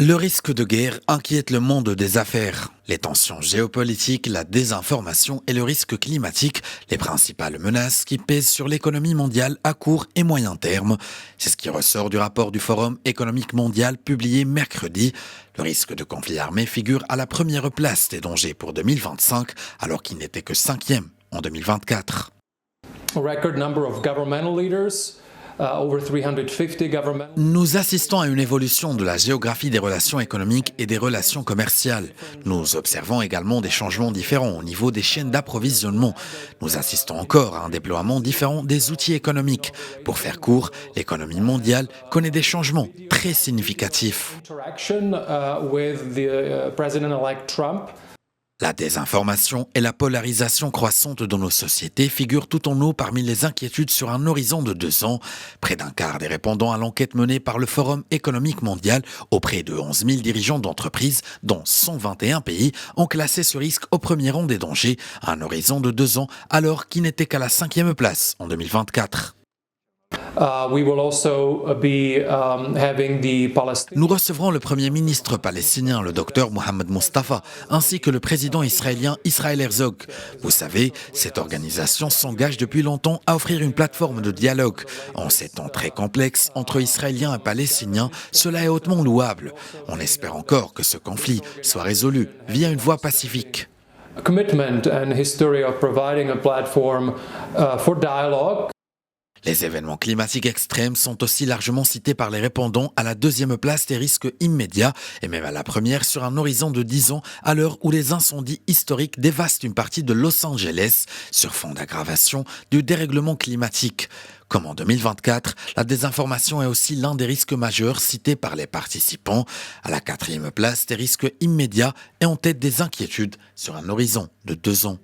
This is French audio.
Le risque de guerre inquiète le monde des affaires. Les tensions géopolitiques, la désinformation et le risque climatique, les principales menaces qui pèsent sur l'économie mondiale à court et moyen terme. C'est ce qui ressort du rapport du Forum économique mondial publié mercredi. Le risque de conflit armé figure à la première place des dangers pour 2025, alors qu'il n'était que 5e en 2024. Nous assistons à une évolution de la géographie des relations économiques et des relations commerciales. Nous observons également des changements différents au niveau des chaînes d'approvisionnement. Nous assistons encore à un déploiement différent des outils économiques. Pour faire court, l'économie mondiale connaît des changements très significatifs. La désinformation et la polarisation croissante de nos sociétés figurent tout en haut parmi les inquiétudes sur un horizon de 2 ans. Près d'un quart des répondants à l'enquête menée par le Forum économique mondial auprès de 11 000 dirigeants d'entreprises dans 121 pays ont classé ce risque au premier rang des dangers à un horizon de 2 ans alors qu'il n'était qu'à la 5e place en 2024. Nous recevrons le Premier ministre palestinien, le Dr Mohamed Mustafa, ainsi que le président israélien Israël Herzog. Vous savez, cette organisation s'engage depuis longtemps à offrir une plateforme de dialogue. En ces temps très complexes entre Israéliens et Palestiniens, cela est hautement louable. On espère encore que ce conflit soit résolu via une voie pacifique. Les événements climatiques extrêmes sont aussi largement cités par les répondants à la 2e place des risques immédiats et même à la première sur un horizon de 10 ans à l'heure où les incendies historiques dévastent une partie de Los Angeles sur fond d'aggravation du dérèglement climatique. Comme en 2024, la désinformation est aussi l'un des risques majeurs cités par les participants. À la 4e place des risques immédiats et en tête des inquiétudes sur un horizon de 2 ans.